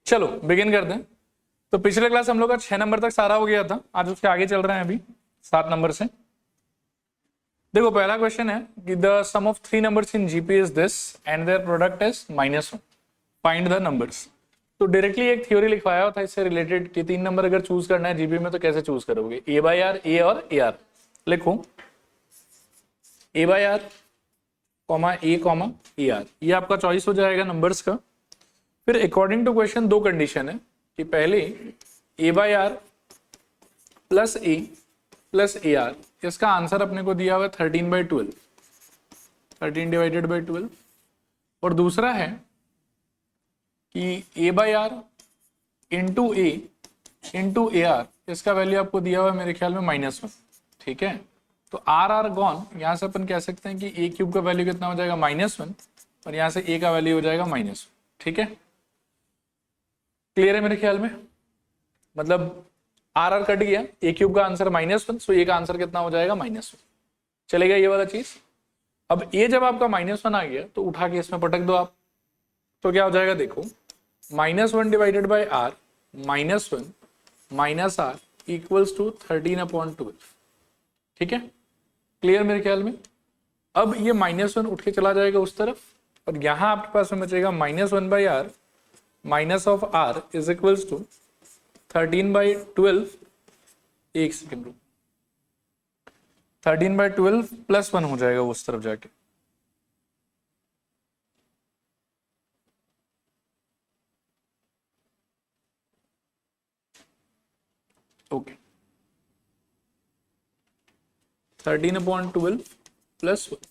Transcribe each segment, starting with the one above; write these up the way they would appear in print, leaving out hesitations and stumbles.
चलो बिगिन करते हैं। तो पिछले क्लास हम लोग का 6 नंबर तक सारा हो गया था, आज उसके आगे चल रहे हैं अभी 7 नंबर से। देखो पहला क्वेश्चन है कि the sum of 3 numbers in GP is this and their product is -1, find the numbers. तो डायरेक्टली एक थ्योरी लिखवाया हुआ था इससे रिलेटेड कि 3 नंबर अगर चूज करना है जीपी में तो कैसे चूज करोगे, ए बाई आर, ए और ए आर। लिखो A by R comma A R, ये आपका चॉइस हो जाएगा नंबर्स का। फिर अकॉर्डिंग टू क्वेश्चन दो कंडीशन है कि पहले A by R plus A R, इसका आंसर अपने को दिया हुआ है 13/12, 13 डिवाइडेड बाई 12। और दूसरा है कि A by R into A R, इसका वैल्यू आपको दिया हुआ है मेरे ख्याल में -1। ठीक है, तो आर गॉन, यहां से अपन कह सकते हैं कि ए क्यूब का वैल्यू कितना हो जाएगा -1 और यहां से ए का वैल्यू हो जाएगा -1। ठीक है, क्लियर है मेरे ख्याल में, मतलब आर कट गया, ए क्यूब का आंसर -1, सो ए का आंसर कितना हो जाएगा -1। चलेगा ये वाला चीज। अब ए जब आपका -1 आ गया तो उठा के इसमें पटक दो आप, तो क्या हो जाएगा देखो, -1 divided by R -1 minus R equals to 13/12। ठीक है, क्लियर मेरे ख्याल में। अब ये -1 उठ के चला जाएगा उस तरफ और यहां आपके पास में बचेगा -1 by R minus of R is equals to 13/12। एक सेकेंड रुक, 13/12 प्लस 1 हो जाएगा उस तरफ जाके। Okay, 13/12 plus 1।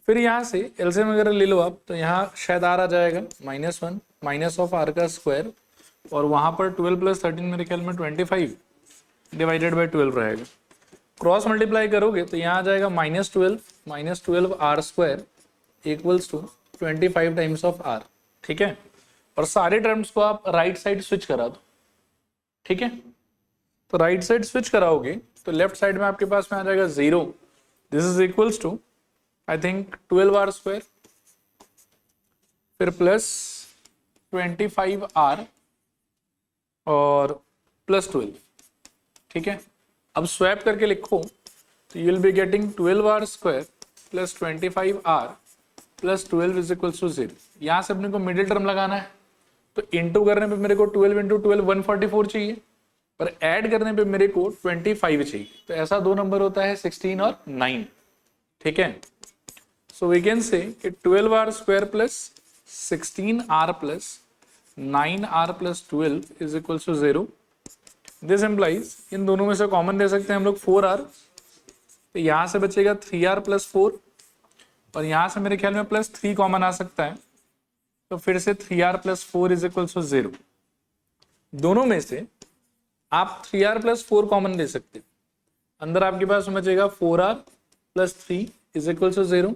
फिर यहां से एलसीएम वगैरह ले लो आप, तो यहाँ शायद आर आ जाएगा -1 माइनस ऑफ आर का स्क्वायर और वहां पर 12 प्लस 13 मेरे ख्याल में 25 डिवाइडेड बाई 12 रहेगा। क्रॉस मल्टीप्लाई करोगे तो यहाँ आ जाएगा -12 R square equals to 25 times of R. ठीक है, और सारे टर्म्स को आप राइट साइड स्विच करा दो। ठीक है, तो राइट साइड स्विच कराओगे तो लेफ्ट साइड में आपके पास में आ जाएगा 0, this is equals to I think 12 R square, फिर प्लस 25 आर और प्लस 12। ठीक है, अब स्वैप करके लिखो तो you will be getting 12 R square plus 25 R plus 12 is equals to 0। यहां से अपने को मिडिल टर्म लगाना है, तो इंटू करने पे मेरे को 12 इंटू 12 144 चाहिए, पर ऐड करने पे मेरे को 25 चाहिए। तो ऐसा दो नंबर होता है 16 और 9। ठीक है, so we can say 12 R square plus 16 R plus 9 R plus 12 is equals to 0। This implies, इन दोनों में से कॉमन दे सकते हैं हम लोग 4 आर, तो यहां से बचेगा 3 आर प्लस 4 और यहां से मेरे ख्याल में प्लस 3 कॉमन आ सकता है, तो फिर से 3 R plus 4 is equals to 0। दोनों में से आप 3 आर प्लस 4 कॉमन ले सकते हैं, अंदर आपके पास बचेगा 4 R plus 3 is equals to 0।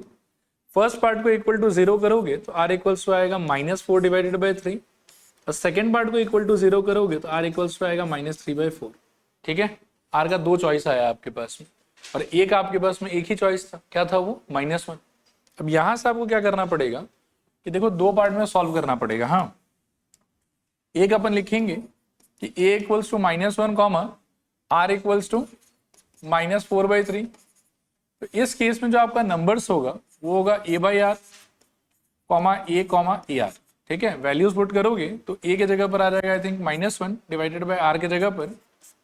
First part को इक्वल टू 0 करोगे तो आर इक्वल्स टू आएगा -4 डिवाइडेड बाई 3 और सेकेंड पार्ट को इक्वल टू 0 करोगे तो आर इक्वल्स टू आएगा -3/4। ठीक है, आर का दो चॉइस आया आपके पास में और एक आपके पास में एक ही चॉइस था, क्या था वो, -1। अब यहां से आपको क्या करना पड़ेगा कि देखो दो पार्ट में सॉल्व करना पड़ेगा। हाँ, एक अपन लिखेंगे कि a equals to -1 comma R equals to -4/3। तो इस केस में जो आपका नंबर्स होगा वो होगा a by R comma A are. ठीक है, वैल्यूज पुट करोगे तो a के जगह पर आ जाएगा I think -1 divided by R के जगह पर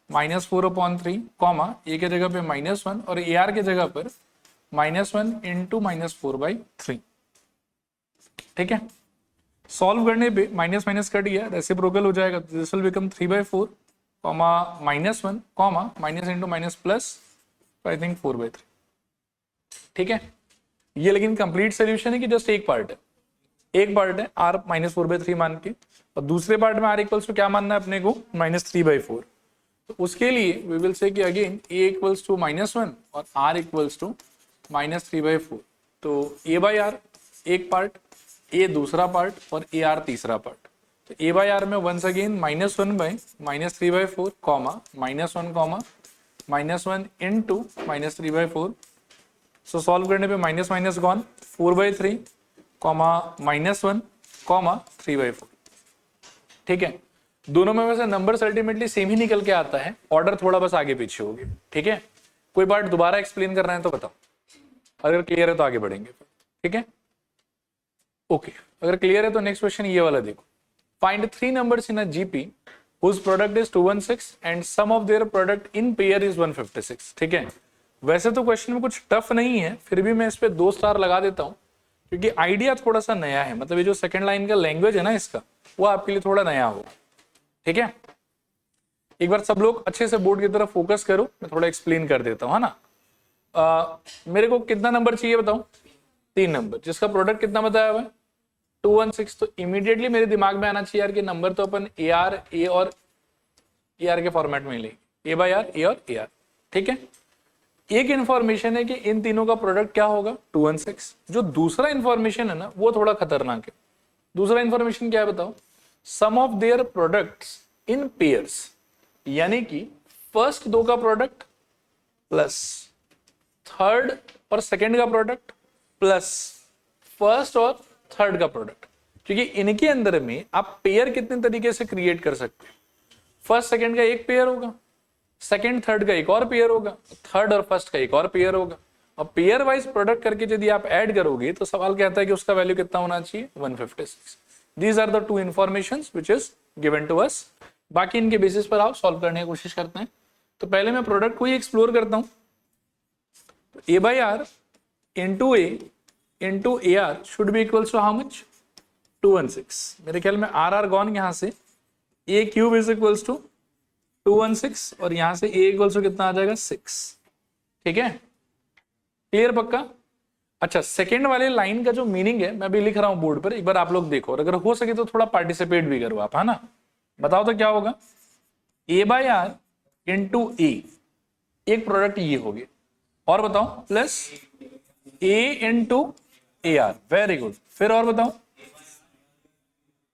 -4/3 कॉमा a के जगह पे -1 और ए आर के जगह पर -1 इंटू -4/3। ठीक है, सॉल्व करने पे माइनस माइनस कट गया, रेसिप्रोकल हो जाएगा, this will become 3/4 comma -1 comma minus into minus plus I think 4/3। ठीक है, ये लेकिन कंप्लीट सोल्यूशन है कि जस्ट एक पार्ट है, आर -4/3 मान के, और दूसरे पार्ट में आर इक्वल्स टू क्या मानना है अपने को, -3/4। तो उसके लिए वी विल से कि अगेन ए इक्वल्स टू -1 और आर इक्वल्स टू -3/4। तो ए बाई आर एक पार्ट, ए दूसरा पार्ट और ए आर तीसरा पार्ट। तो ए बाई आर में once again -1 by -3/4 comma -1 comma -1 into -3/4। So solve करने पे minus minus gone, 4/3 comma -1 comma 3/4। ठीक है, दोनों में वैसे नंबर अल्टीमेटली सेम ही निकल के आता है, ऑर्डर थोड़ा बस आगे पीछे होगी। ठीक है, कोई पार्ट दोबारा एक्सप्लेन कर रहे हैं तो बताओ, अगर क्लियर है तो आगे बढ़ेंगे। ठीक है, ओके, अगर क्लियर है तो नेक्स्ट क्वेश्चन ये वाला देखो, find 3 numbers in a GP whose product is 216 and sum of their product in pair is 156। ठीक है, वैसे तो क्वेश्चन में कुछ टफ नहीं है, फिर भी मैं इस पे 2 स्टार लगा देता हूं क्योंकि आइडिया थोड़ा सा नया है, मतलब ये जो सेकंड लाइन का लैंग्वेज है ना इसका, वो आपके लिए थोड़ा नया होगा। ठीक है, एक बार सब लोग अच्छे से बोर्ड की तरफ फोकस करो, मैं थोड़ा एक्सप्लेन कर देता हूँ, है ना। मेरे को कितना नंबर चाहिए बताओ, 3 नंबर, जिसका प्रोडक्ट कितना बताया हुआ है 216। तो इमीडिएटली मेरे दिमाग में आना चाहिए यार कि नंबर तो अपन ए आर ए और ए आर के फॉर्मेट में लेंगे, ए बाई आर ए और ए आर। ठीक है, एक इंफॉर्मेशन है कि इन तीनों का प्रोडक्ट क्या होगा 216। जो दूसरा इंफॉर्मेशन है ना वो थोड़ा खतरनाक है। दूसरा इंफॉर्मेशन क्या है बताओ, sum of their products in pairs, यानी कि फर्स्ट 2 का प्रोडक्ट प्लस थर्ड और सेकंड का प्रोडक्ट प्लस फर्स्ट और थर्ड का प्रोडक्ट, क्योंकि इनके अंदर में आप पेयर कितने तरीके से क्रिएट कर सकते हो। फर्स्ट सेकंड का एक पेयर होगा, सेकंड थर्ड का एक और पेयर होगा, थर्ड और फर्स्ट का एक और पेयर होगा, और पेयर वाइज प्रोडक्ट करके यदि आप ऐड करोगे तो सवाल कहता है कि उसका वैल्यू कितना होना चाहिए 156। These are the 2 informations which is given to us. बाकी इनके बेसिस पर आप सॉल्व करने की कोशिश करते हैं। तो पहले मैं प्रोडक्ट को ही एक्सप्लोर करता हूं। तो A by R into A into A R should be equals to how much 216। मेरे ख्याल में आर आर गॉन, यहां से A cube is equals to 216 और यहां से ए इक्वल्स टू कितना आ जाएगा 6। ठीक है, क्लियर पक्का। अच्छा, सेकेंड वाले लाइन का जो मीनिंग है मैं भी लिख रहा हूं बोर्ड पर, एक बार आप लोग देखो और अगर हो सके तो थोड़ा पार्टिसिपेट भी करो आप, है ना। बताओ तो क्या होगा, A by R into A, एक प्रोडक्ट ये हो गया, और बताओ plus A into A R, very good. फिर और बताओ,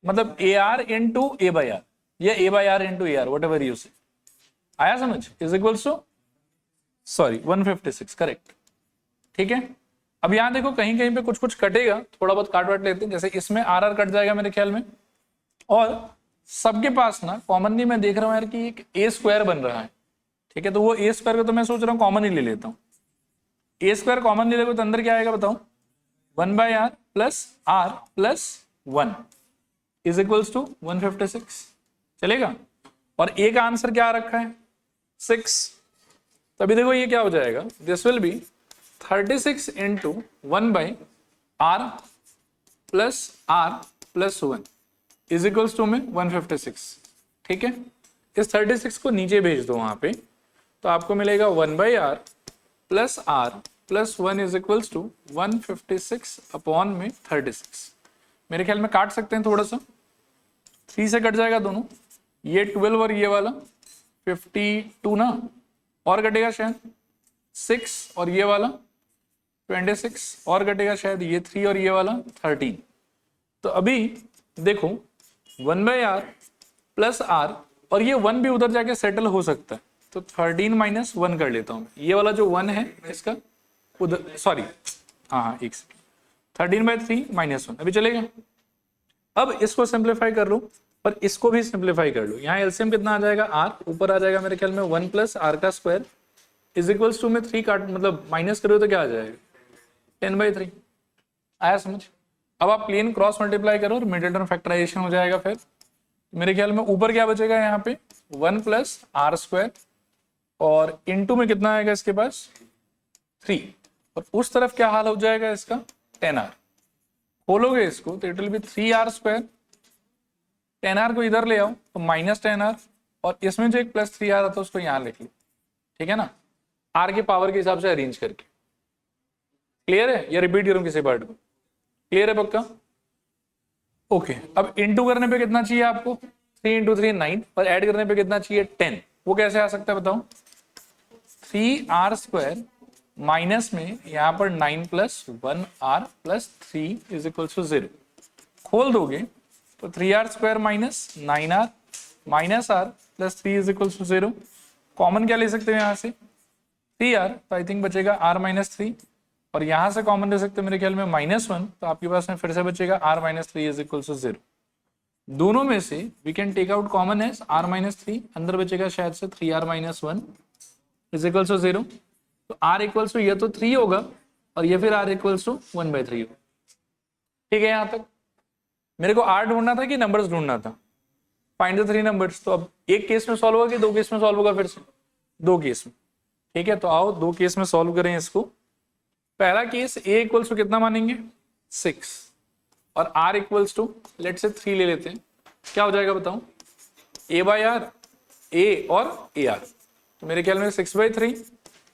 मतलब A R into A by R या A by R into A R, whatever you say, आया समझ, is equals to sorry 156, correct. ठीक है, अब यहां देखो कहीं कहीं पे कुछ कुछ कटेगा, थोड़ा बहुत काट वाट लेते हैं, जैसे इसमें आर आर कट जाएगा मेरे ख्याल में, और सबके पास ना कॉमनली मैं देख रहा हूं यार कि एक ए स्क्वायर बन रहा है। ठीक है, तो वो ए स्क्वायर को तो मैं सोच रहा हूँ कॉमन ही ले लेता हूँ। ए स्क्वायर कॉमन ले लेगा तो अंदर क्या आएगा बताओ, 1 by R plus 1 is equals to 156, चलेगा। और ए का आंसर क्या आ रखा है 6। तभी देखो ये क्या हो जाएगा, this will be 36 into 1 by R plus 1 is equals to में 156। ठीक है, इस 36 को नीचे भेज दो वहां पे, तो आपको मिलेगा 1 by R plus 1 is equals to 156 upon में 36। मेरे ख्याल में काट सकते हैं थोड़ा सा, 3 से कट जाएगा दोनों, ये 12 और ये वाला 52 ना, और कटेगा शायद 6 और ये वाला 26, और कटेगा शायद ये 3 और ये वाला 13। तो अभी देखो 1 बाई आर प्लस आर, और ये 1 भी उधर जाके सेटल हो सकता है, तो 13 माइनस 1 कर लेता हूं। ये वाला जो 1 है इसका उधर, सॉरी हाँ एक सेकेंड, 13/3 माइनस 1 अभी चलेगा। अब इसको सिंप्लीफाई कर लो और इसको भी सिंप्लीफाई कर लो, यहाँ एलसीएम कितना आ जाएगा आर, ऊपर आ जाएगा मेरे ख्याल में 1 प्लस आर का स्क्वायर इज इक्वल्स टू में 3 काट मतलब माइनस करो तो क्या आ जाएगा 10/3। आया समझ। अब आप प्लेन क्रॉस मल्टीप्लाई करो और मिडिल टर्म फैक्टराइजेशन हो जाएगा। फिर मेरे ख्याल में ऊपर क्या बचेगा यहाँ पे 1 प्लस आर स्क्वायर, और इनटू में कितना आएगा इसके पास 3, और उस तरफ क्या हाल हो जाएगा इसका 10r। खोलोगे इसको तो it will be 3r square, 10r को इधर ले आओ तो माइनस 10r, और इसमें जो एक प्लस 3r आता है उसको यहाँ लिख लो। ठीक है ना, r के पावर के हिसाब से अरेंज करके। क्लियर है या रिपीट करूं किसी पार्ट को, क्लियर है पक्का। ओके, अब इनटू करने पे कितना चाहिए आपको 3 इंटू 3 9, और ऐड करने पे कितना चाहिए 10। वो कैसे आ सकता है बताओ, 3r स्क्वायर माइनस में यहाँ पर 9 plus 1r plus 3 is equal to 0। खोल दोगे तो 3r square minus 9r minus r plus 3 is equal to 0। Common क्या ले सकते हो यहाँ से 3r, तो आई थिंक बचेगा r माइनस 3, और यहां से कॉमन ले सकते हो मेरे ख्याल में -1, तो आपके पास में फिर से बचेगा r minus 3 is equal to 0। दोनों में से we can take out common as r minus 3, अंदर बचेगा शायद से 3r minus 1 is equals to 0। तो r इक्वल्स टू ये तो 3 होगा और ये फिर r इक्वल्स टू 1/3 होगा। ठीक है, यहां तक मेरे को r ढूंढना था कि नंबर्स ढूंढना था? Find the 3 numbers. तो अब एक केस में सॉल्व होगा कि दो केस में सॉल्व होगा? फिर से दो केस में। ठीक है, तो आओ दो केस में सॉल्व करें इसको। पहला केस a इक्वल्स टू कितना मानेंगे? 6 और r इक्वल्स टू लेट से 3 ले लेते हैं। क्या हो जाएगा बताओ? a बाई आर, a और ar। तो मेरे ख्याल में 6/3,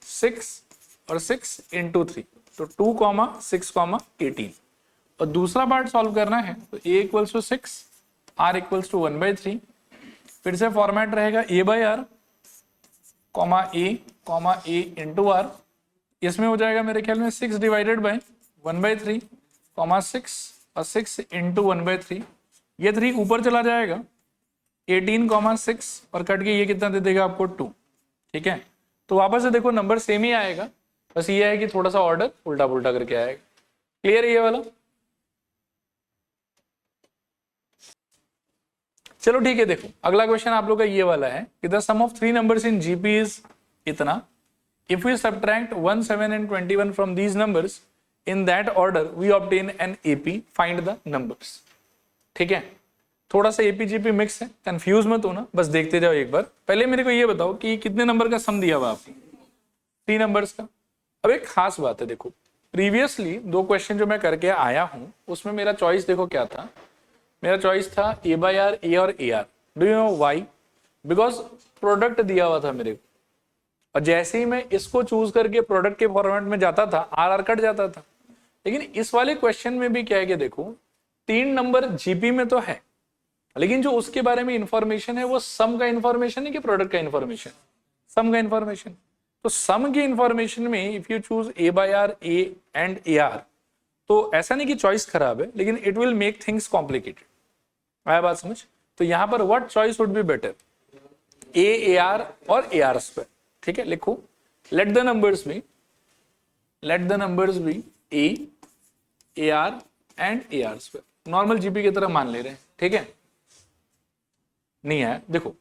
6 और 6 इंटू 3, तो 2, 6, 18। और दूसरा पार्ट सॉल्व करना है तो a equals to 6, r equals to 1/3। फिर से फॉर्मेट रहेगा a by R, a into R. इसमें हो जाएगा मेरे ख्याल में 6 डिवाइडेड बाई 1/3, 6 और 6 इंटू 1/3। ये 3 ऊपर चला जाएगा, 18, 6 और कट के ये कितना दे देगा आपको? 2। ठीक है, तो वापस से देखो नंबर सेम ही आएगा, बस ये है कि थोड़ा सा ऑर्डर उल्टा पुल्टा करके आएगा। क्लियर है ये वाला? चलो ठीक है, देखो अगला क्वेश्चन आप लोग का ये वाला है कि the sum of 3 numbers in GP is इतना। If we subtract 1, 7 and 21 from these numbers in that order we obtain an AP, find the numbers. ठीक है, थोड़ा सा एपी जीपी मिक्स है, कंफ्यूज मत होना, बस देखते जाओ एक बार। पहले मेरे को ये बताओ कि कितने नंबर का सम दिया हुआ आपको? 3 नंबर्स का। अब एक खास बात है, देखो प्रीवियसली 2 क्वेश्चन जो मैं करके आया हूं उसमें मेरा चॉइस देखो क्या था। मेरा चॉइस था a बाई आर, a और AR। Do you know why? Because product दिया हुआ था मेरे को, और जैसे ही मैं इसको चूज करके प्रोडक्ट के फॉर्मेट में जाता था आर कट जाता था। लेकिन इस वाले क्वेश्चन में भी क्या है कि देखो 3 नंबर जीपी में तो है, लेकिन जो उसके बारे में इंफॉर्मेशन है वो सम का इंफॉर्मेशन है कि प्रोडक्ट का इंफॉर्मेशन? सम का इंफॉर्मेशन। तो सम की इंफॉर्मेशन में if you choose a by R, a and AR, तो ऐसा नहीं कि चॉइस खराब है, लेकिन it will make things complicated. आया बात समझ? तो यहां पर what choice would be better? a, AR और AR स्क्वायर। ठीक है, लिखो let the numbers be a, AR and AR square. Normal GP की तरह मान ले रहे हैं। ठीक है, नहीं है, देखो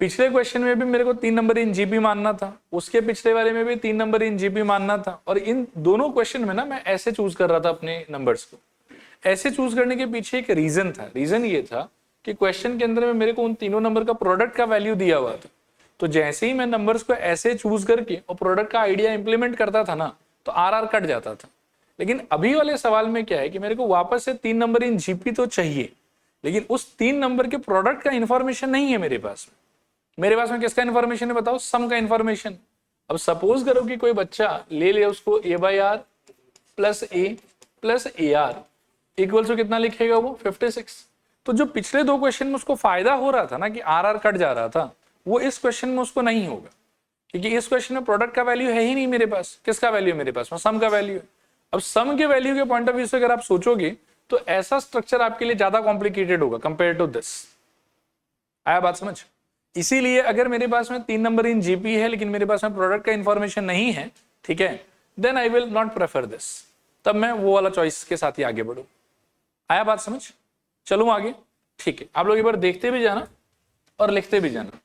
पिछले क्वेश्चन में भी मेरे को 3 नंबर इन जीपी मानना था, उसके पिछले वाले में भी 3 नंबर इन जीपी मानना था, और इन दोनों क्वेश्चन में ना मैं ऐसे चूज कर रहा था अपने नंबर्स को। ऐसे चूज करने के पीछे एक रीजन था। रीजन ये था कि क्वेश्चन के अंदर में मेरे को उन तीनों नंबर का प्रोडक्ट का वैल्यू दिया हुआ था। तो जैसे ही मैं नंबर्स को ऐसे चूज करके और प्रोडक्ट का आइडिया इंप्लीमेंट करता था ना, तो आर कट जाता था। लेकिन अभी वाले सवाल में क्या है कि मेरे को वापस से 3 नंबर इन जीपी तो चाहिए, लेकिन उस 3 नंबर के प्रोडक्ट का इंफॉर्मेशन नहीं है मेरे पास। मेरे पास में किसका इंफॉर्मेशन है बताओ? सम का इंफॉर्मेशन। अब सपोज करो कि कोई बच्चा ले ले उसको a by R plus A plus AR equal to कितना लिखेगा वो? 56। तो जो पिछले 2 क्वेश्चन में उसको फायदा हो रहा था ना कि आर कट जा रहा था, वो इस क्वेश्चन में उसको नहीं होगा, क्योंकि इस क्वेश्चन में प्रोडक्ट का वैल्यू है ही नहीं मेरे पास। किसका वैल्यू है मेरे पास में? सम का वैल्यू है। अब सम के वैल्यू के पॉइंट ऑफ व्यू से अगर आप सोचोगे तो ऐसा स्ट्रक्चर आपके लिए ज्यादा कॉम्प्लिकेटेड होगा कंपेयर टू दिस। आया बात समझ? इसीलिए अगर मेरे पास में 3 नंबर इन जीपी है लेकिन मेरे पास में प्रोडक्ट का इंफॉर्मेशन नहीं है, ठीक है, then I will not prefer this. तब मैं वो वाला चॉइस के साथ ही आगे बढ़ू। आया बात समझ? चलूं आगे? ठीक है, आप लोग एक बार देखते भी जाना और लिखते भी जाना।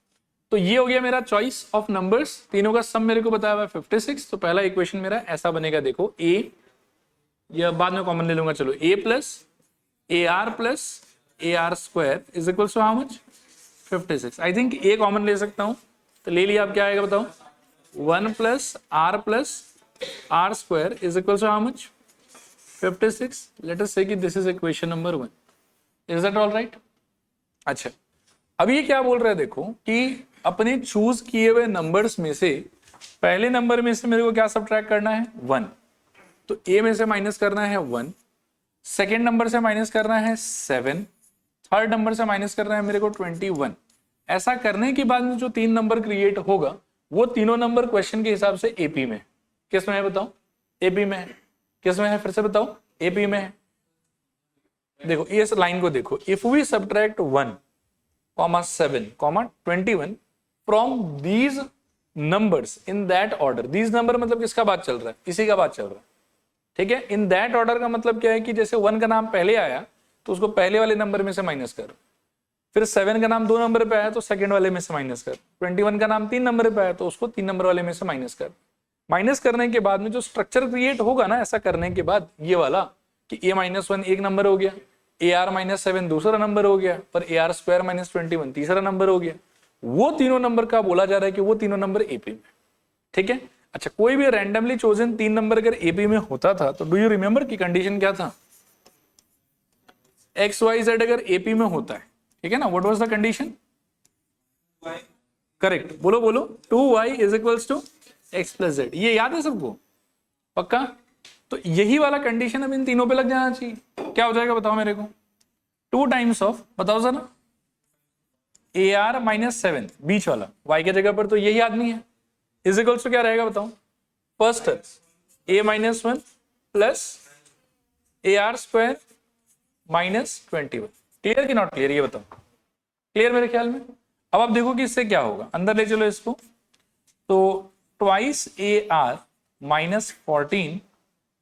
तो ये हो गया मेरा चॉइस ऑफ नंबर्स। तीनों का सम मेरे को बताया हुआ है 56। तो पहला इक्वेशन मेरा ऐसा बनेगा, देखो a, या बाद में कॉमन ले लूंगा, चलो a plus AR square is equal to how much? 56। I think a common ले सकता हूं, तो ले लिया। अब क्या आएगा बताओ? 1 plus R square is equal to how much? 56। Let us say कि this is equation number 1। Is that all right? अच्छा, अब ये क्या बोल रहा है देखो कि अपने चूज किए हुए नंबर्स में से पहले नंबर में से मेरे को क्या सब्ट्रैक्ट करना है? 1। तो a में से माइनस करना है 1, सेकेंड नंबर से माइनस करना है 7, थर्ड नंबर से माइनस करना है मेरे को 21। ऐसा करने के बाद में जो 3 नंबर क्रिएट होगा वो तीनों नंबर क्वेश्चन के हिसाब से एपी में। किस में है बताओ? एपी में है। किस में है फिर से बताओ? एपी में है। देखो इस लाइन को देखो, if we subtract 1, 7, 21 from these numbers in that order. These number मतलब किसका बात चल रहा है? इसी का बात चल रहा है। ठीक है, इन दैट ऑर्डर का मतलब क्या है कि जैसे 1 का नाम पहले आया तो उसको पहले वाले नंबर में से माइनस करो, फिर 7 का नाम 2 नंबर पे आया तो सेकंड वाले में से माइनस कर, 21 का नाम 3 नंबर पे आया तो उसको 3 नंबर वाले में से माइनस कर। माइनस करने के बाद में जो स्ट्रक्चर क्रिएट होगा ना ऐसा करने के बाद, ये वाला कि a-1 एक नंबर हो गया, AR-7 दूसरा नंबर हो गया, और AR² -21 तीसरा नंबर हो गया। वो तीनों नंबर का बोला जा रहा है कि वो तीनों नंबर एपी में, ठीक है। अच्छा, कोई भी रैंडमली चोजन 3 नंबर अगर एपी में होता था तो डू यू रिमेंबर की कंडीशन क्या था? XYZ अगर एपी में होता है, ठीक है ना, what was the condition? Correct, बोलो बोलो, 2y = x + z। ये याद है सबको? पक्का? तो यही वाला कंडीशन अब इन तीनों पे लग जाना चाहिए। क्या हो जाएगा बताओ मेरे को? 2 टाइम्स ऑफ, बताओ जरा, AR-7 बीच वाला y के जगह पर तो यही आदमी है, इज क्या रहेगा बताओ? First a-1 plus AR² -21। Clear कि नॉट क्लियर ये बताओ? क्लियर मेरे ख्याल में। अब आप देखो कि इससे क्या होगा, अंदर ले चलो इसको, तो ट्वाइस AR -14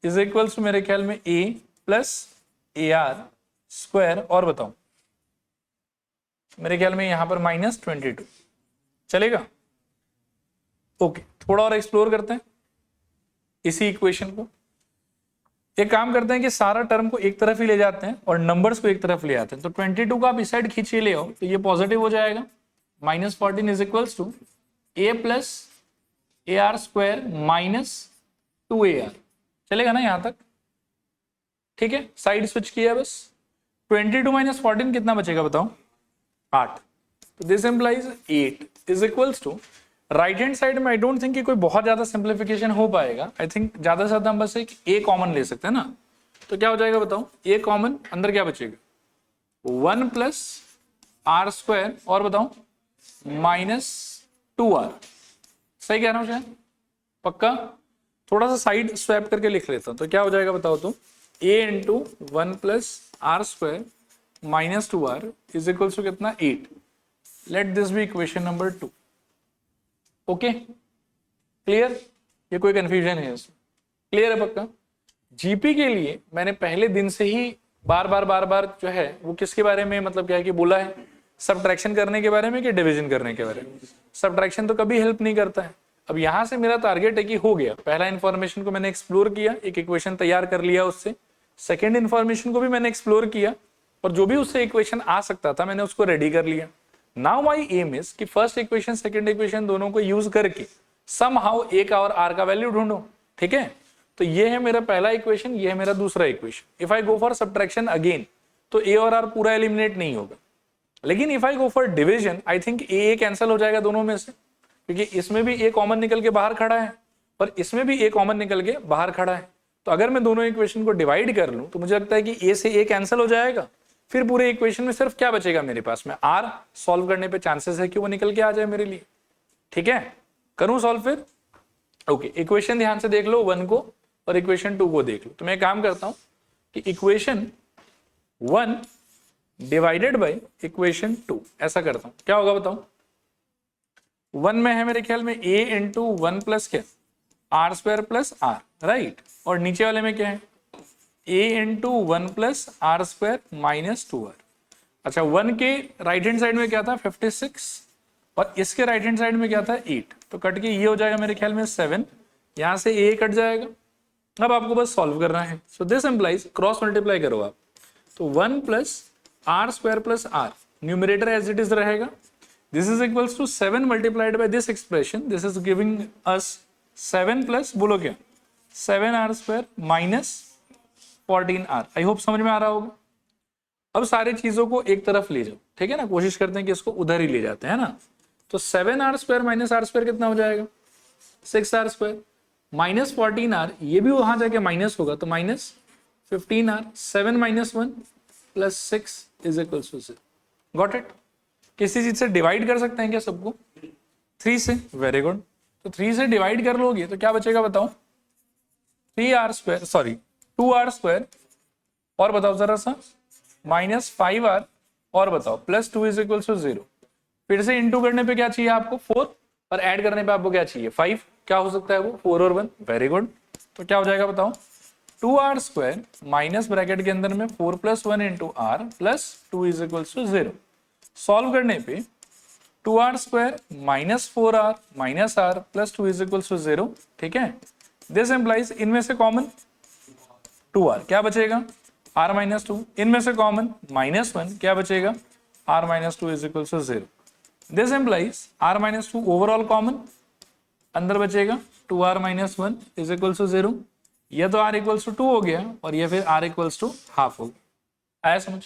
= मेरे ख्याल में a + AR² और बताओ मेरे ख्याल में यहां पर -22 चलेगा? ओके, थोड़ा और एक्सप्लोर करते हैं इसी इक्वेशन को। एक काम करते हैं कि सारा टर्म को एक तरफ ही ले जाते हैं और नंबर्स को एक तरफ ले आते हैं। तो 22 को आप इस साइड खींच के ले आओ तो ये पॉजिटिव हो जाएगा। -14 = a + AR² -2AR चलेगा ना यहां तक? ठीक है, साइड स्विच किया बस। 22 - 14 कितना बचेगा बताओ? 8। तो this implies 8 = right hand side में आई डोंट थिंक कि कोई बहुत ज्यादा सिंप्लीफिकेशन हो पाएगा। आई थिंक ज्यादा से ज्यादा हम बस एक a कॉमन ले सकते हैं ना। तो क्या हो जाएगा बताओ? a कॉमन, अंदर क्या बचेगा? 1 + R² और बताओ -2R। सही कह रहा हूं शायद? पक्का? थोड़ा सा साइड स्वैप करके लिख लेता हूं। तो क्या हो जाएगा बताओ? तो a × 1 + R² -2R = कितना? 8। Let this be equation number 2। Okay, clear? ये कोई कंफ्यूजन है इसमें? क्लियर है पक्का? जीपी के लिए मैंने पहले दिन से ही बार बार जो है वो किसके बारे में, मतलब क्या है कि बोला है, सब्ट्रैक्शन करने के बारे में कि डिवीजन करने के बारे में? सब्ट्रैक्शन तो कभी हेल्प नहीं करता है। अब यहां से मेरा टारगेट है कि हो गया, पहला इंफॉर्मेशन को मैंने एक्सप्लोर किया, एक इक्वेशन तैयार कर लिया उससे। सेकेंड इंफॉर्मेशन को भी मैंने एक्सप्लोर किया और जो भी उससे इक्वेशन आ सकता था मैंने उसको रेडी कर लिया। नाउ माई एम इज कि फर्स्ट इक्वेशन सेकेंड इक्वेशन दोनों को यूज करके समहाउ a का और r का वैल्यू ढूंढो। ठीक है, तो ये है मेरा पहला इक्वेशन, ये है मेरा दूसरा equation. If I go for subtraction again तो a और r पूरा एलिमिनेट नहीं होगा, लेकिन if I go for division I think a cancel हो जाएगा दोनों में से, क्योंकि इसमें भी a कॉमन निकल के बाहर खड़ा है और इसमें भी a कॉमन निकल के बाहर खड़ा है। तो अगर मैं दोनों इक्वेशन को डिवाइड कर लूं तो मुझे लगता है कि a से a कैंसिल हो जाएगा, फिर पूरे इक्वेशन में सिर्फ क्या बचेगा मेरे पास में, r। सॉल्व करने पे चांसेस है कि वो निकल के आ जाए मेरे लिए। ठीक है, करूं सॉल्व फिर? ओके, इक्वेशन ध्यान से देख लो 1 को और इक्वेशन 2 को देख लो। तो मैं काम करता हूं कि इक्वेशन 1 डिवाइडेड बाय इक्वेशन 2 ऐसा करता हूं। क्या होगा बताओ? 1 में है मेरे ख्याल में a इंटू 1 प्लस क्या, r² प्लस r, राइट। और नीचे वाले में क्या है, a into 1 plus r² minus 2r। अच्छा, 1 के राइट हैंड साइड में क्या था 56 और इसके राइट हैंड साइड में क्या था 8, तो कट के ये हो जाएगा मेरे ख्याल में 7, यहां से a कट जाएगा। अब आपको बस सॉल्व करना है। So this implies, cross multiply करो आप, तो 1 plus r² plus r, numerator as it is रहेगा। This is equals to 7 multiplied by this expression, this is giving us 7 plus बोलो क्या 7r² minus 14r। I hope समझ में आ रहा होगा। अब सारी चीजों को एक तरफ ले जाओ, ठीक है ना, कोशिश करते हैं कि इसको उधर ही ले जाते हैं ना। तो 7r² माइनस r² कितना हो जाएगा 6r² माइनस 14r, ये भी वहां जाके माइनस होगा तो minus 15r। 7 minus 1 plus 6 is equal to 0। Got it? किसी चीज से डिवाइड कर सकते हैं क्या सबको? 3 से, वेरी गुड। तो 3 से डिवाइड कर लोगे तो क्या बचेगा बताओ? 3r², सॉरी 2r² और बताओ जरा सा माइनस 5r और बताओ प्लस 2 इज इक्वल टू 0। फिर से इंटू करने पे क्या चाहिए आपको 4 और ऐड करने पे आपको क्या चाहिए 5। क्या हो सकता है वो 4 और 1, वेरी गुड। तो क्या हो जाएगा बताओ? 2r² माइनस ब्रैकेट के अंदर में 4 plus 1 into r plus 2 is equal to 0। Solve करने पे 2r² minus 4r minus r plus 2 is equals to 0, ठीक है। दिस एम्प्लाइज इनमें से कॉमन 2r, क्या बचेगा r माइनस 2, इनमें से कॉमन -1, क्या बचेगा r minus 2 is equals to 0। This implies r minus 2 overall common, अंदर बचेगा 2r minus 1 is equals to 0। यह तो r इक्वल्स टू 2 हो गया और ये फिर r इक्वल्स टू हाफ हो गया। आया समझ?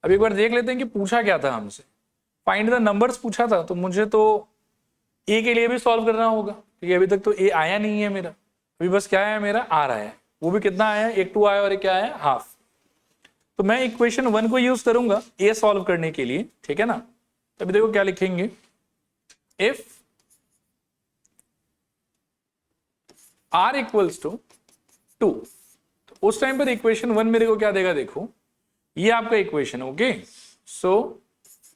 अब एक बार देख लेते हैं कि पूछा क्या था हमसे। फाइंड द नंबर्स पूछा था, तो मुझे तो a के लिए भी सॉल्व करना होगा क्योंकि अभी तक तो a आया नहीं है मेरा, अभी बस क्या आया मेरा r आया है, वो भी कितना आया, एक 2 आया और एक क्या आया, हाफ। तो मैं इक्वेशन 1 को यूज करूंगा a सॉल्व करने के लिए, ठीक है ना। अभी देखो क्या लिखेंगे, इफ r इक्वल्स टू 2, तो उस टाइम पर इक्वेशन 1 मेरे को क्या देगा, देखो ये आपका equation, okay. So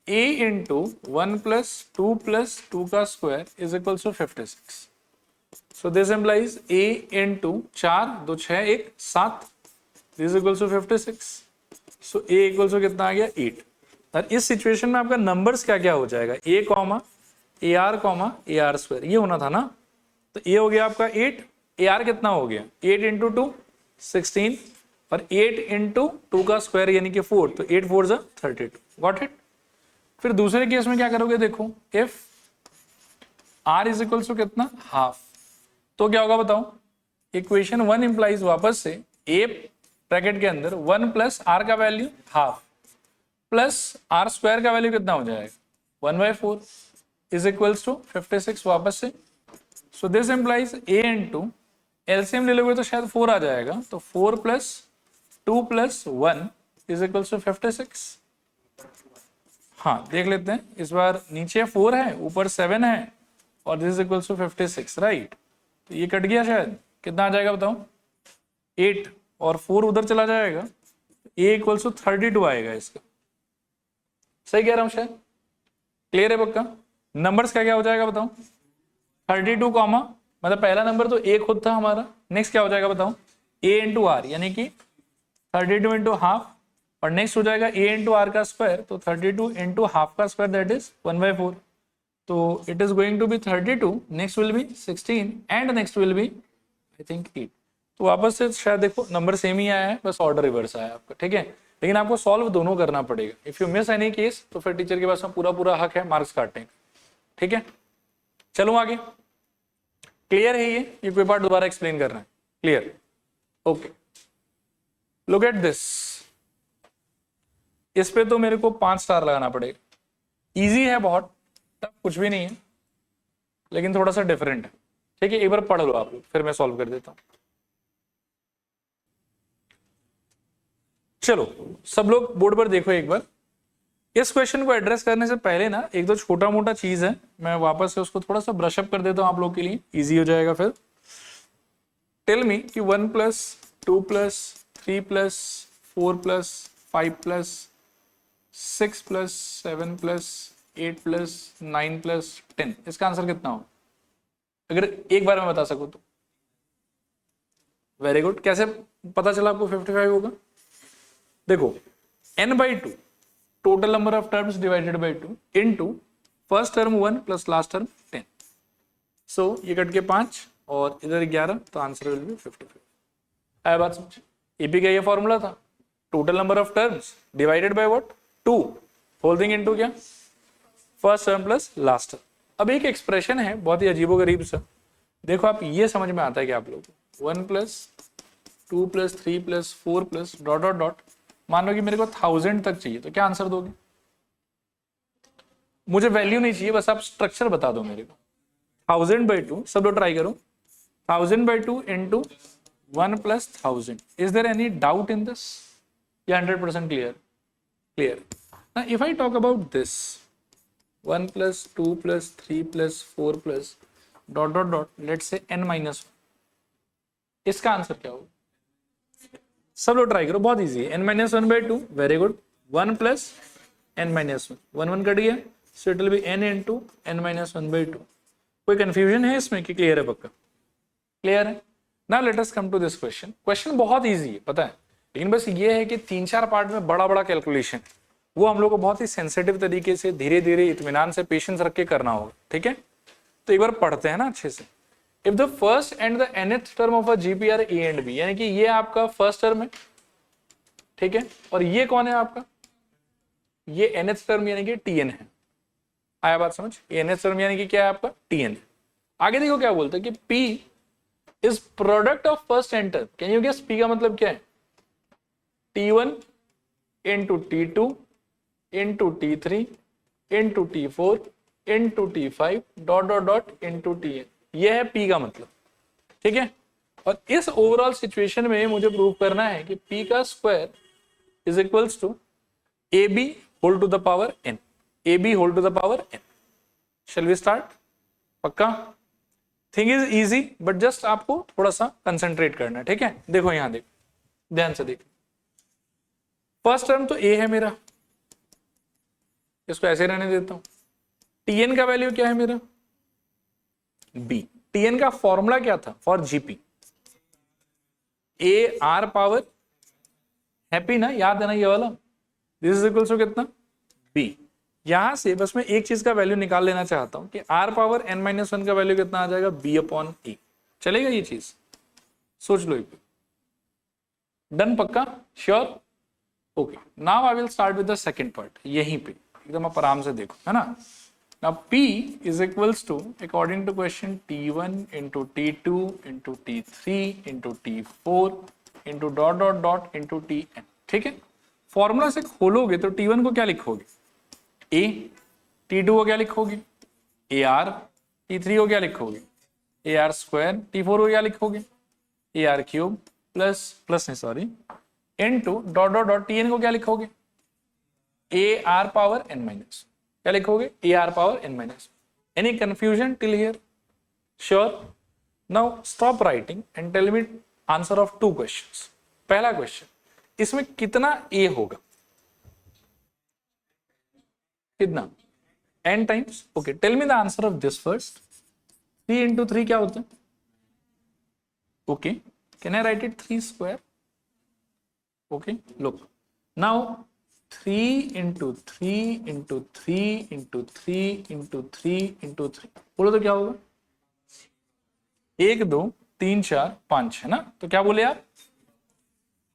a into 1 plus 2 plus 2 का square is equals to 56। So this implies a into 4 2 6 1 7 is equals to 56। So a equals to कितना आ गया, 8। और इस सिचुएशन में आपका नंबर्स क्या क्या हो जाएगा, a comma a r square, ये होना था ना। तो a हो गया आपका 8, AR कितना हो गया, 8 इंटू 2 16 और 8 इंटू 2 का स्क्वायर यानी कि 4, तो 8 4 32। Got it. फिर दूसरे केस में क्या करोगे, देखो if r is equals to कितना, हाफ, तो क्या होगा बताओ। इक्वेशन 1 इंप्लाइज वापस से a ब्रैकेट के अंदर 1 प्लस r का value half plus r square का वैल्यू कितना हो जाएगा 1/4 इज इक्वल्स टू 56 वापस से। So this implies a into LCM ले लोगे तो शायद 4 आ जाएगा, तो 4 plus 2 plus 1 is equals to 56। हाँ देख लेते हैं, इस बार नीचे 4 है ऊपर 7 है और this is equals to 56, right. तो ये कट गया, शायद कितना आ जाएगा बताओ, 8 और 4 उधर चला जाएगा, a इक्वल्स टू 32 आएगा इसका। सही कह रहा हूँ शायद, क्लियर है पक्का। नंबर्स क्या क्या हो जाएगा बताओ, 32 कॉमा, मतलब पहला नंबर तो a खुद था हमारा, नेक्स्ट क्या हो जाएगा बताओ, a इंटू आर यानी कि 32 इंटू हाफ, और नेक्स्ट हो जाएगा a इंटू आर का स्क्वायर, तो 32 इंटू हाफ का स्क्वायर दैट इज 1/4। तो it is going to be 32, next will be 16 and next will be I think 8। तो वापस से शायद देखो नंबर सेम ही आया है, बस ऑर्डर रिवर्स आया आपका, ठीक है। लेकिन आपको सॉल्व दोनों करना पड़ेगा। If you miss any case तो फिर टीचर के पास में पूरा हक है मार्क्स काटने का, ठीक है। चलो आगे, क्लियर है ये कोई पार्ट दोबारा एक्सप्लेन कर रहे हैं, clear, okay. Look at this, इस पे तो मेरे को 5 स्टार लगाना पड़ेगा। इजी है बहुत, टफ कुछ भी नहीं है, लेकिन थोड़ा सा डिफरेंट है, ठीक है। एक बार पढ़ लो आप लोग, फिर मैं सॉल्व कर देता हूं। चलो सब लोग बोर्ड पर देखो एक बार। इस क्वेश्चन को एड्रेस करने से पहले ना एक दो छोटा मोटा चीज है, मैं वापस से उसको थोड़ा सा ब्रश अप कर देता हूं आप लोग के लिए, इजी हो जाएगा फिर। टेल मी कि 1 plus 2 plus 3 plus 4 plus 5 plus 6 plus 7 plus 8 plus 9 plus 10, इसका आंसर कितना हो, अगर एक बार में बता सको तो। Very good. कैसे पता चला आपको 55 होगा, देखो n/2 total number of terms divided bye 2 into first term 1 plus last term 10। सो ये कट के 5 और इधर 11, तो आंसर विल बी 55। आया बात समझ। एपी का ये फॉर्मूला था, total number of terms divided by what 2 whole thing into क्या, first term plus last term. अब एक एक्सप्रेशन है बहुत ही अजीबोगरीब सा, देखो आप ये समझ में आता है कि आप लोग 1 plus 2 plus 3 plus 4 plus dot dot dot, मान लो कि मेरे को 1000 तक चाहिए, तो क्या आंसर दोगे। मुझे वैल्यू नहीं चाहिए, बस आप स्ट्रक्चर बता दो मेरे को। 1000/2, सब लोग ट्राई करो, 1000/2 into 1 plus 1000। Is there any doubt in this, या 100% clear, clear. Now if I talk about this 1 plus 2 plus 3 plus 4 plus dot dot dot, let's say n-1, इसका आंसर क्या होगा, सब लोग ट्राई करो, बहुत इजी है। n-1/2, very good. 1 plus n-1, 1 1 cut गया, so it will be n into n-1/2। कोई कंफ्यूजन है इसमें कि क्लियर है पक्का, क्लियर है। Now let us come to this question. Question बहुत इजी है पता है, लेकिन बस ये है कि 3-4 पार्ट में बड़ा कैलकुलेशन, वो हम लोग को बहुत ही सेंसिटिव तरीके से धीरे धीरे इत्मीनान से पेशेंस रख के करना होगा, ठीक है। तो एक बार पढ़ते हैं ना अच्छे से। If the first and the nth term of a GP are A and B, यानी कि ये आपका फर्स्ट टर्म है, ठीक है, और ये कौन है आपका, ये nth टर्म यानी कि tn है। आया बात समझ, ये nth टर्म यानी कि क्या है आपका tn है। आगे देखो क्या बोलते हैं कि p is product of first and term. Can you guess p का मतलब क्या है, t1 into t2 into t3 into t4 into t5 dot dot dot into tn, ये है p का मतलब, ठीक है। और इस ओवरऑल सिचुएशन में मुझे प्रूव करना है कि p का square is equals to ab whole to the power n, ab whole to the power n। Shall we start? पक्का? Thing is easy, but just आपको थोड़ा सा कंसंट्रेट करना है, ठीक है। देखो यहां देखो, ध्यान से देखो, फर्स्ट टर्म तो a है मेरा, इसको ऐसे रहने देता हूं। tn का वैल्यू क्या है मेरा, b। tn का फॉर्मूला क्या था for GP, a r power, happy ना, याद है ना ये वाला, दिस इज इक्वल टू कितना, b। यहां से बस मैं एक चीज का वैल्यू निकाल लेना चाहता हूं कि r पावर n माइनस 1 का वैल्यू कितना आ जाएगा, b अपॉन e। चलेगा ये चीज, सोच लो एक। डन? पक्का? Sure? Okay, now I will start with the second part. यहीं पे एकदम आप आराम से देखो, है ना। Now p is equals to according to question t1 into t2 into t3 into t4 into dot dot dot into tn, ठीक है। फॉर्मूला से खोलोगे तो t1 को क्या लिखोगे, a, t2 को क्या लिखोगे, ar, t3 को क्या लिखोगे, ar स्क्वायर, t4 को क्या लिखोगे, ar क्यूब प्लस प्लस नहीं sorry into dot dot dot tn को क्या लिखोगे, ar पावर n माइनस, क्या लिखोगे, ar power n minus. Any confusion till here? Sure? Now stop writing and tell me answer of two questions. पहला question, इसमें कितना a होगा, कितना, n times. Okay, tell me the answer of this first. 3 into 3 क्या होता है, okay, can I write it 3 square. Okay, look now 3 into 3 into 3 into 3 into 3 into 3, बोलो तो क्या होगा, 1 2 3 4 5, है ना। तो क्या बोले आप,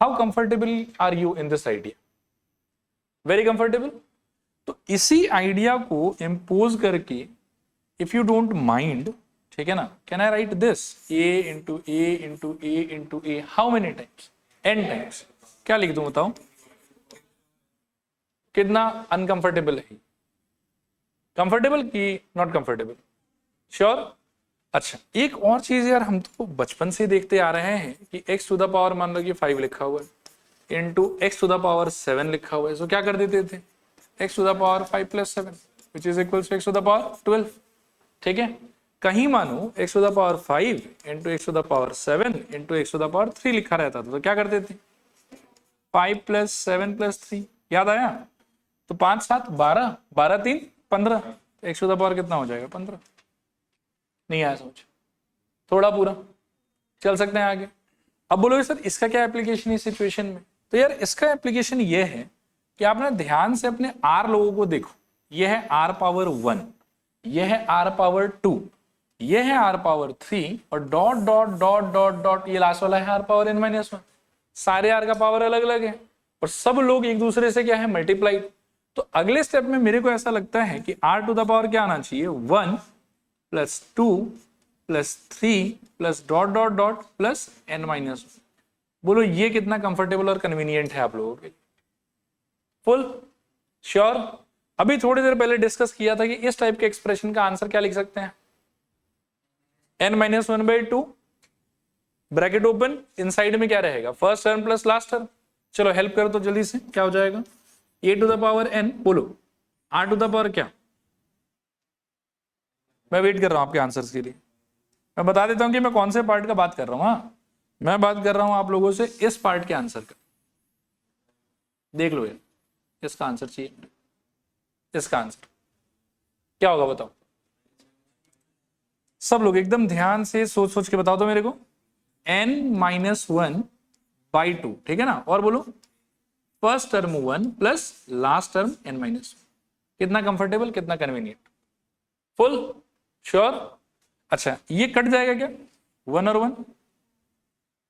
how comfortable are you in this idea? Very comfortable. तो इसी आइडिया को इम्पोज करके, इफ यू डोंट माइंड, ठीक है ना, can I right this a into A into A into A, how many times, n times. क्या लिख दूं बताओ, कितना अनकंफर्टेबल है, कंफर्टेबल की नॉट कंफर्टेबल? श्योर? अच्छा, एक और चीज यार, हम तो बचपन से देखते आ रहे हैं कि x टू द पावर मान लो कि 5 लिखा हुआ है into x to the power 7 लिखा हुआ है, सो क्या कर देते थे, x to the power 5 plus 7 which is equal to x to the power 12, ठीक है। कहीं मानो x to the power 5 into x to the power 7 into x to the power 3 लिखा रहता था, तो क्या करते थे, 5 प्लस 7 प्लस 3, याद आया। तो 5 7 12, 12 3 15, तो x टू द पावर कितना हो जाएगा, 15। नहीं आया समझ, थोड़ा पूरा चल सकते हैं आगे। अब बोलोगे सर इसका क्या एप्लीकेशन है इस सिचुएशन में? तो यार इसका एप्लीकेशन ये है कि आप ना ध्यान से अपने r लोगों को देखो, ये है r पावर 1, ये है r पावर 2, ये है r पावर 3, और dot dot dot dot dot ये लास्ट वाला है r पावर n माइनस 1। सारे r का पावर अलग अलग है और सब लोग एक दूसरे से क्या है, मल्टीप्लाइड। तो अगले स्टेप में मेरे को ऐसा लगता है कि r टू द पावर क्या आना चाहिए, 1 plus 2 plus 3 plus dot dot dot plus n minus 1। बोलो ये कितना कंफर्टेबल और कन्वीनियंट है आप लोगों के लिए? Full sure? अभी थोड़ी देर पहले डिस्कस किया था कि इस टाइप के एक्सप्रेशन का आंसर क्या लिख सकते हैं, n minus 1/2 bracket open, inside में क्या रहेगा, first term plus last term. चलो हेल्प करो तो जल्दी से, क्या हो जाएगा, a to the power n, बोलो r टू द पावर क्या, मैं वेट कर रहा हूं आपके आंसर्स के लिए। मैं बता देता हूं कि मैं कौन से पार्ट का बात कर रहा हूं। हाँ, मैं बात कर रहा हूं आप लोगों से इस पार्ट के आंसर का। देख लो यार, इसका आंसर चाहिए, इसका आंसर क्या होगा बताओ, सब लोग एकदम ध्यान से सोच सोच के बताओ तो मेरे को। n माइनस 1/2, ठीक है ना। और बोलो first term 1 plus last term n-1। कितना कंफर्टेबल, कितना कन्वीनियंट, फुल श्योर। अच्छा ये कट जाएगा क्या, 1 और 1।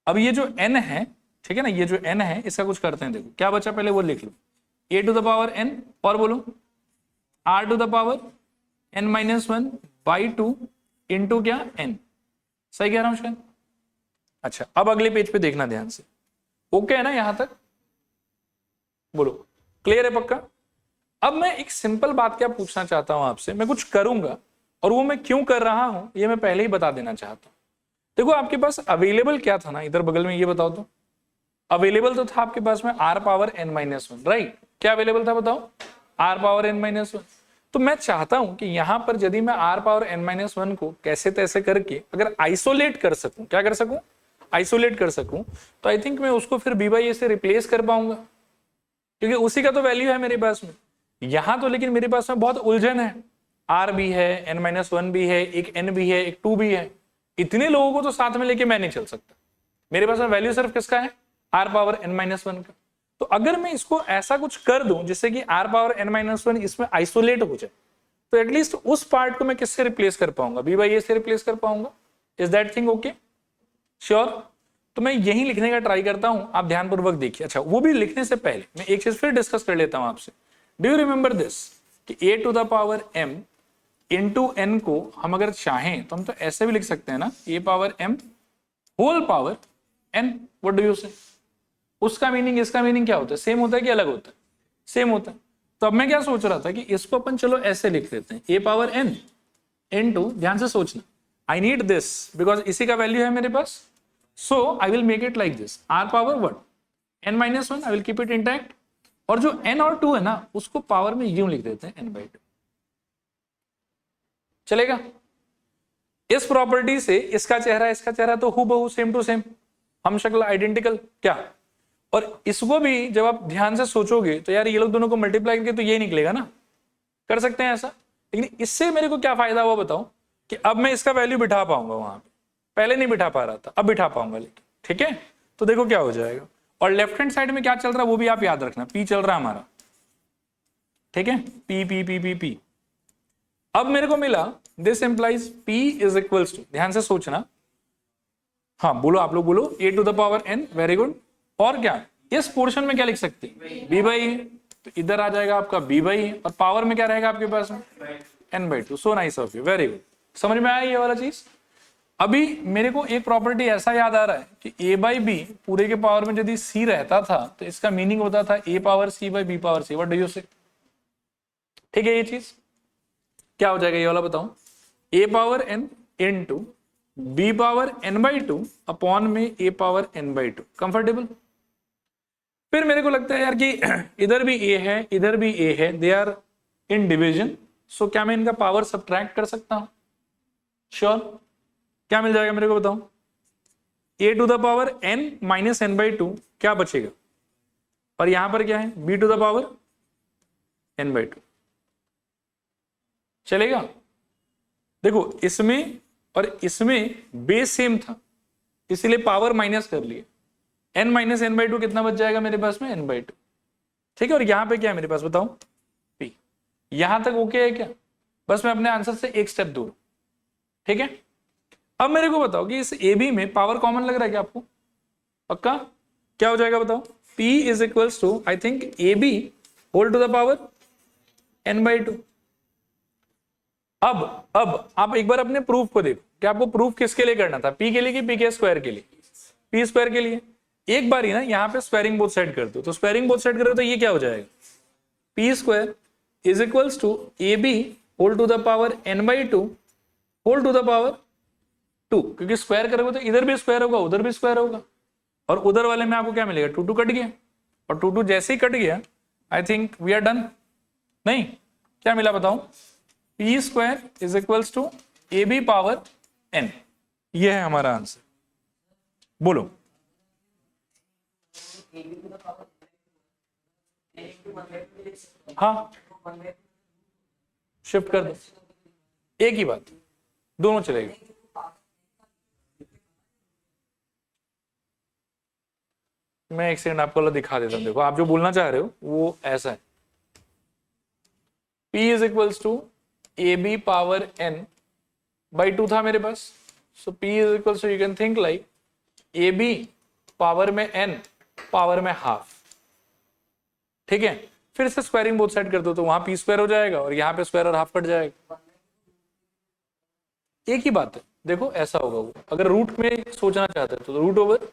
अब ये जो n है, ठीक है ना, ये जो n है इसका कुछ करते हैं। देखो क्या बचा, पहले वो लिख लो, a to the power n और बोलो r to the power n-1 by 2 into क्या n। सही कह रहा हूं शायद। अच्छा अब अगले पेज पे देखना ध्यान से, ओके है ना यहां तक, बोलो क्लियर है पक्का। अब मैं एक सिंपल बात क्या पूछना चाहता हूं आपसे, मैं कुछ करूंगा और वो मैं क्यों कर रहा हूं ये मैं पहले ही बता देना चाहता हूं। देखो आपके पास अवेलेबल क्या था ना इधर बगल में, ये बताओ तो। अवेलेबल तो था आपके पास में r पावर n-1, राइट। क्या अवेलेबल था बताओ, r पावर n-1। तो मैं चाहता हूं कि यहां पर यदि मैं r पावर n-1 को कैसे तैसे करके अगर आइसोलेट कर सकूं, क्या कर सकूं, आइसोलेट कर सकूं, तो आई थिंक मैं उसको फिर b बाई ए से रिप्लेस कर पाऊंगा, क्योंकि उसी का तो वैल्यू है मेरे पास में यहां तो। लेकिन मेरे पास में बहुत उलझन है, r भी है, n-1 भी है, एक n भी है, एक 2 भी है। इतने लोगों को तो साथ में लेके मैं नहीं चल सकता। मेरे पास में वैल्यू सिर्फ किसका है, r पावर n-1 का। तो अगर मैं इसको ऐसा कुछ कर दूं जिससे कि r पावर n-1 इसमें आइसोलेट हो जाए, तो एटलीस्ट उस पार्ट को मैं किससे रिप्लेस कर पाऊंगा, b बाई ए से रिप्लेस कर पाऊंगा। Is that thing okay, sure. तो मैं यही लिखने का ट्राई करता हूं, आप ध्यानपूर्वक देखिए। अच्छा वो भी लिखने से पहले मैं एक चीज फिर डिस्कस कर लेता हूं आपसे। डू यू रिमेंबर दिस कि a to the power m into n को हम अगर चाहें तो हम तो ऐसे भी लिख सकते हैं ना, a power m whole power n। What do you say, उसका मीनिंग इसका मीनिंग क्या होता है, सेम होता है कि अलग होता है, सेम होता है। तो अब मैं क्या सोच रहा था कि इसको अपन चलो ऐसे लिख देते हैं, a पावर n इंटू, ध्यान से सोचना, आई नीड दिस बिकॉज इसी का वैल्यू है मेरे पास, so I will make it like this, r power what n-1, I will keep it intact. और जो n और 2 है ना उसको पावर में यूं लिख देते हैं n/2, चलेगा। इस प्रॉपर्टी से इसका चेहरा तो हूबहू सेम टू सेम, हम शक्ल आइडेंटिकल क्या। और इसको भी जब आप ध्यान से सोचोगे तो यार ये लोग दोनों को मल्टीप्लाई करके तो ये निकलेगा ना, कर सकते हैं ऐसा। लेकिन इससे मेरे को क्या फायदा हुआ बताओ, कि अब मैं इसका वैल्यू बिठा पाऊंगा वहां पे, पहले नहीं बिठा पा रहा था, अब बिठा पाऊंगा। लेकिन ठीक है, तो देखो क्या हो जाएगा। और लेफ्ट हैंड साइड में क्या चल रहा है वो भी आप याद रखना, पी चल रहा है हमारा, ठीक है, P P P P P. अब मेरे को मिला this implies p is equals to, ध्यान से सोचना, हाँ बोलो आप लोग बोलो, a to the power n, very good. और क्या इस पोर्शन में क्या लिख सकते हैं, b बाई ए, तो इधर आ जाएगा आपका b बाई ए, और पावर में क्या रहेगा आपके पास में n/2। So nice of you, very good. समझ में आया ये वाला चीज। अभी मेरे को एक प्रॉपर्टी ऐसा याद आ रहा है कि a बाई बी पूरे के पावर में यदि c रहता था तो इसका मीनिंग होता था a power c by b power c। What do you से, ठीक है। ये चीज क्या हो जाएगा ये वाला बताओ, a power n into b power n/2 upon में a पावर n/2, कंफर्टेबल। फिर मेरे को लगता है यार कि इधर भी a है इधर भी a है, दे आर इन डिविजन, सो क्या मैं इनका पावर सब्ट्रैक्ट कर सकता हूं, श्योर। क्या मिल जाएगा मेरे को बताओ, a to the power n minus n/2 क्या बचेगा, और यहां पर क्या है b to the power n/2, चलेगा। देखो इसमें और इसमें बेस सेम था इसलिए पावर माइनस कर लिए, n माइनस n/2 कितना बच जाएगा मेरे पास में n/2, ठीक है। और यहां पे क्या है मेरे पास बताओ, p। यहां तक ओके है क्या, बस मैं अपने आंसर से एक स्टेप दूर, ठीक है। अब मेरे को बताओ कि इस ए बी में पावर कॉमन लग रहा है क्या आपको, पक्का। क्या हो जाएगा बताओ, p is equals to I think A B whole to the power n/2। अब आप एक बार अपने प्रूफ को देखो कि आपको प्रूफ किसके लिए करना था, p के लिए कि p के स्क्वायर के लिए, p स्क्वायर के लिए। एक बार ही ना यहाँ पे स्क्वायरिंग बोथ साइड कर दो, तो स्क्वायरिंग बोथ साइड करो तो ये क्या हो जाएगा, p square is equals to A B whole to the power n/2 whole to the power 2, क्योंकि स्क्वायर करोगे तो इधर भी स्क्वायर होगा उधर भी स्क्वायर होगा, और उधर वाले में आपको क्या मिलेगा 2 कट गया, और 2 जैसे ही कट गया I think we are done. नहीं क्या मिला बताओ, p square is equals to A B power n, ये है हमारा आंसर। बोलो हाँ शिफ्ट कर दो, एक ही बात, दोनों चलेगा। मैं एक सेकंड आपको दिखा देता हूँ। देखो आप जो बोलना चाह रहे हो वो ऐसा है, P is equals to A B power n by 2 था मेरे पास। So P is equals to, you can think like A B power में n पावर में हाफ। ठीक है, फिर से स्क्वायरिंग बोथ साइड कर दो तो वहां पी स्क्वायर हो जाएगा और यहाँ पे स्क्वायर और हाफ कट जाएगा। एक ही बात है, देखो ऐसा होगा वो, अगर रूट में सोचना चाहते हैं तो root over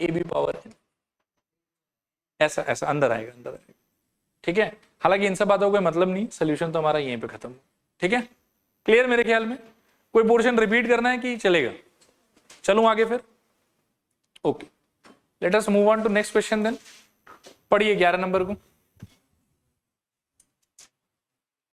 A B power n, ऐसा ऐसा अंदर आएगा, अंदर आएगा। ठीक है, हालांकि इन सब बातों का मतलब नहीं, सोल्यूशन तो हमारा यहीं पे खत्म। ठीक है, क्लियर मेरे ख्याल में? कोई पोर्शन रिपीट करना है कि चलेगा? चलूं आगे फिर? Okay, let us move on to next question then. पढ़िए 11 नंबर को।